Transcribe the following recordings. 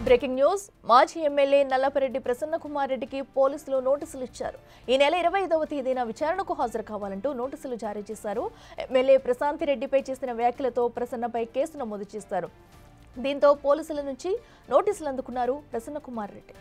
Breaking news మాజీ MLA Nallapareddy Prasanna Kumar రెడ్డికి పోలీసులు నోటీసులు ఇచ్చారు. ఈ నెల 25వ తేదీన విచారణకు హాజరు కావాలంటూ నోటీసులు జారీ చేశారు. ఎమ్మెల్యే ప్రశాంత్ రెడ్డిపై చేసిన వ్యాఖ్యలతో ప్రసన్నపై కేసు నమోదు చేశారు. దీంతో పోలీసుల నుంచి నోటీసులు అందుకున్నారు ప్రసన్న కుమార్ రెడ్డి.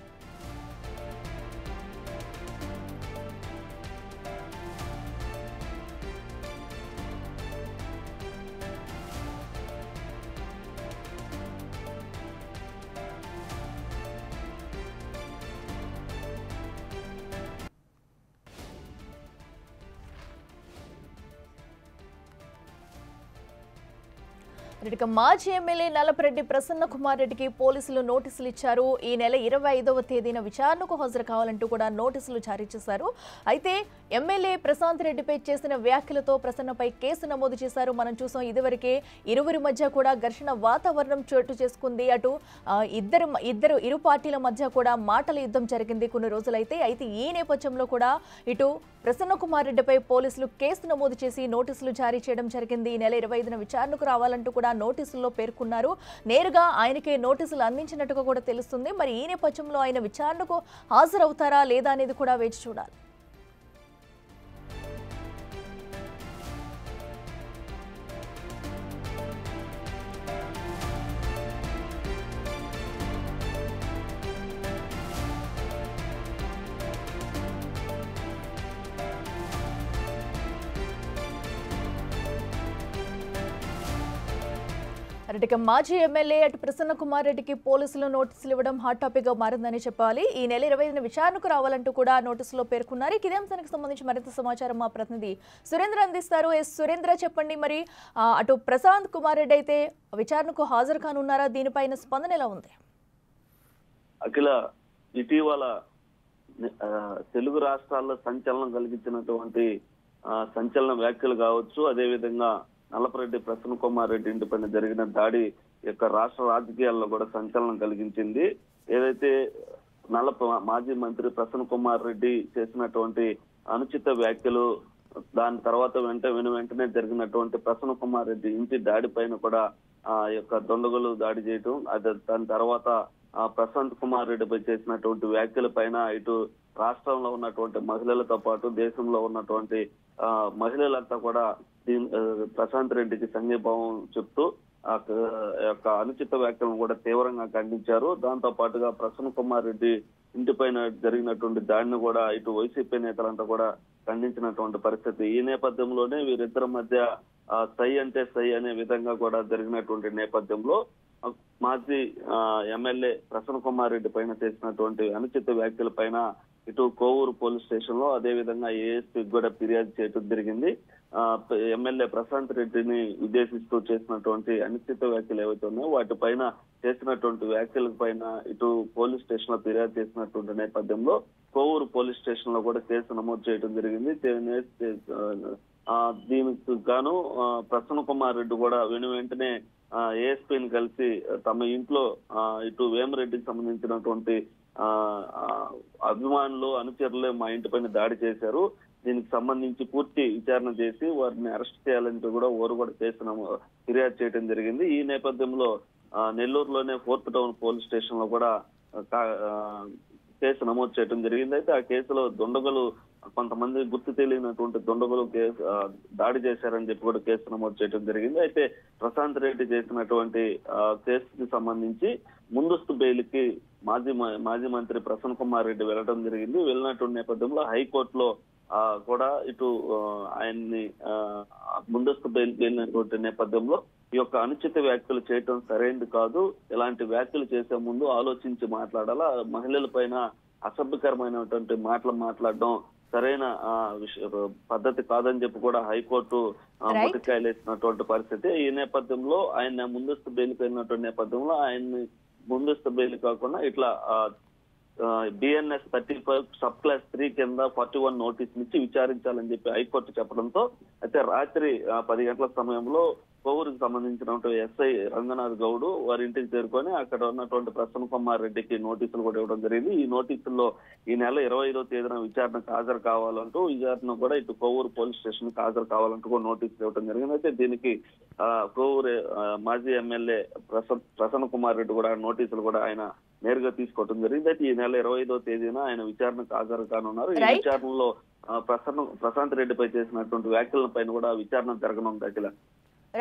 మాజీ ఎమ్మెల్యే నల్లపరెడ్డి ప్రసన్న కుమార్ రెడ్డికి పోలీసులు నోటీసులు ఇచ్చారు. ఈ నెల 25వ తేదీన విచారణకు హాజరు కావాలంటూ కూడా నోటీసులు జారీ చేశారు. అయితే ఎమ్మెల్యే ప్రశాంత్ రెడ్డిపై చేసిన వ్యాఖ్యలతో ప్రసన్నపై కేసు నమోదు చేశారు. మనం చూసాం, ఇదివరకే ఇరువురి మధ్య కూడా ఘర్షణ వాతావరణం చోటు చేసుకుంది. అటు ఇరు పార్టీల మధ్య కూడా మాటల యుద్ధం జరిగింది కొన్ని రోజులైతే. అయితే ఈ నేపథ్యంలో కూడా ఇటు ప్రసన్న కుమార్ రెడ్డిపై పోలీసులు కేసు నమోదు చేసి నోటీసులు జారీ చేయడం జరిగింది. ఈ నెల 25న విచారణకు రావాలంటూ కూడా నోటీసుల్లో పేర్కొన్నారు. నేరుగా ఆయనకే నోటీసులు అందించినట్టుగా కూడా తెలుస్తుంది. మరి ఈ నేపథ్యంలో ఆయన విచారణకు హాజరవుతారా లేదా అనేది కూడా వేచి చూడాలి. మాజీ ఎమ్మెల్యే అటు ప్రసన్న కుమార్ రెడ్డికి పోలీసులు నోటీసులు ఇవ్వడం హాట్ టాపిక్ గా మారిందని చెప్పాలి. ఈ నెల 25న విచారణకు రావాలంటూ కూడా నోటీసులో పేర్కొన్నారు. ఇదే అంశానికి సంబంధించి మరింత సమాచారం మా ప్రతినిధి సురేంద్ర అందిస్తారు. సురేంద్ర, చెప్పండి, మరి అటు ప్రశాంత్ కుమార్ రెడ్డి అయితే విచారణకు హాజరు కానున్నారా? దీనిపైన స్పందన ఎలా ఉంది? అఖిల, ఇటీవల తెలుగు రాష్ట్రాల్లో సంచలనం కలిగించినటువంటి సంచలన వ్యాఖ్యలు కావచ్చు, అదేవిధంగా నల్లపరెడ్డి ప్రసన్న కుమార్ రెడ్డి ఇంటిపైన జరిగిన దాడి యొక్క రాష్ట్ర రాజకీయాల్లో కూడా సంచలనం కలిగించింది. ఏదైతే మాజీ మంత్రి ప్రసన్న కుమార్ రెడ్డి చేసినటువంటి అనుచిత వ్యాఖ్యలు, దాని తర్వాత వెంటనే జరిగినటువంటి ప్రసన్న కుమార్ రెడ్డి ఇంటి దాడి పైన కూడా యొక్క దొండగలు దాడి చేయటం, దాని తర్వాత ప్రశాంత్ కుమార్ రెడ్డిపై చేసినటువంటి వ్యాఖ్యల పైన ఇటు రాష్ట్రంలో ఉన్నటువంటి మహిళలతో పాటు దేశంలో ఉన్నటువంటి మహిళలంతా కూడా ప్రశాంత్ రెడ్డికి సంఘీభావం చెప్తూ ఆ యొక్క అనుచిత వ్యాఖ్యలను కూడా తీవ్రంగా ఖండించారు. దాంతో పాటుగా ప్రసన్న కుమార్ రెడ్డి ఇంటిపైన జరిగినటువంటి దాడిని కూడా ఇటు వైసీపీ నేతలంతా కూడా ఖండించినటువంటి పరిస్థితి. ఈ నేపథ్యంలోనే వీరిద్దరి మధ్య సై అంటే సై అనే విధంగా కూడా జరిగినటువంటి నేపథ్యంలో మాజీ ఎమ్మెల్యే ప్రసన్న కుమార్ రెడ్డి పైన చేసినటువంటి అనుచిత వ్యాఖ్యల పైన ఇటు కోవూరు పోలీస్ స్టేషన్ లో, అదే విధంగా ఏఎస్పీ కూడా ఫిర్యాదు చేయడం జరిగింది. ఎమ్మెల్యే ప్రశాంత్ రెడ్డిని ఉద్దేశిస్తూ చేసినటువంటి అనుచిత వ్యాఖ్యలు ఏవైతే ఉన్నాయో వాటిపైన చేసినటువంటి వ్యాఖ్యల పైన ఇటు పోలీస్ స్టేషన్ లో ఫిర్యాదు చేసినటువంటి నేపథ్యంలో కోవూరు పోలీస్ స్టేషన్ లో కూడా కేసు నమోదు చేయడం జరిగింది. దీనికి గాను ప్రసన్న కుమార్ రెడ్డి కూడా వెంటనే ఏఎస్పీని కలిసి తమ ఇంట్లో ఇటు వేమిరెడ్డికి సంబంధించినటువంటి అభిమానులు అనుచరులే మా ఇంటి పైన దాడి చేశారు, దీనికి సంబంధించి పూర్తి విచారణ చేసి వారిని అరెస్ట్ చేయాలంటూ కూడా కేసు ఫిర్యాదు చేయడం జరిగింది. ఈ నేపథ్యంలో నెల్లూరులోనే 4th టౌన్ పోలీస్ స్టేషన్ లో కూడా కేసు నమోదు చేయడం జరిగింది. అయితే ఆ కేసులో దుండగులు కొంతమంది గుర్తు తెలియనటువంటి దుండగులు దాడి చేశారని చెప్పి కూడా కేసు నమోదు చేయడం జరిగింది. అయితే ప్రశాంత్ రెడ్డి చేసినటువంటి కేసుకి సంబంధించి ముందస్తు బెయిల్కి మాజీ మంత్రి ప్రసన్న కుమార్ రెడ్డి వెళ్ళడం జరిగింది. వెళ్ళినటువంటి నేపథ్యంలో హైకోర్టులో కూడా ఇటు ఆయన్ని ముందస్తు బెయిల్కి వెళ్ళినటువంటి నేపథ్యంలో ఈ యొక్క అనుచిత వ్యాఖ్యలు చేయటం సరైనది కాదు, ఇలాంటి వ్యాఖ్యలు చేసే ముందు ఆలోచించి మాట్లాడాలా, మహిళల పైన అసభ్యకరమైనటువంటి మాటలు మాట్లాడడం సరైన పద్ధతి కాదని చెప్పి కూడా హైకోర్టు మొటికాయలేసినటువంటి పరిస్థితి. ఈ నేపథ్యంలో ఆయన ముందస్తు బెయిల్కి వెళ్ళినటువంటి నేపథ్యంలో ఆయన్ని ముందస్తు బెయిల్ కాకుండా ఇట్లా BNS 35 సబ్ క్లాస్ 3 కింద 41 నోటీసులు ఇచ్చి విచారించాలని చెప్పి హైకోర్టు చెప్పడంతో అయితే రాత్రి 10 గంటల సమయంలో కోవూరుకు సంబంధించినటువంటి ఎస్ఐ రంగనాథ్ గౌడ్ వారి ఇంటికి చేరుకొని అక్కడ ఉన్నటువంటి ప్రసన్న కుమార్ రెడ్డికి నోటీసులు కూడా ఇవ్వడం జరిగింది. ఈ నోటీసుల్లో ఈ నెల 25వ తేదీన విచారణకు హాజరు కావాలంటూ విచారణ కూడా ఇటు కోవూరు పోలీస్ స్టేషన్ కు హాజరు కావాలంటూ కూడా నోటీసులు ఇవ్వడం జరిగింది. అయితే దీనికి కోవూరు మాజీ ఎమ్మెల్యే ప్రసన్న కుమార్ రెడ్డి కూడా నోటీసులు కూడా ఆయన నేరుగా తీసుకోవడం జరిగింది. అయితే ఈ నెల 25వ తేదీన ఆయన విచారణకు హాజరు కానున్నారు. ఈ రైట్ విచారణలో ప్రశాంత్ రెడ్డిపై చేసినటువంటి వ్యాఖ్యల పైన కూడా విచారణ జరగనుంది Akhila.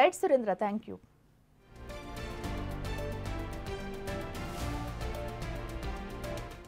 Right Surendra, thank you.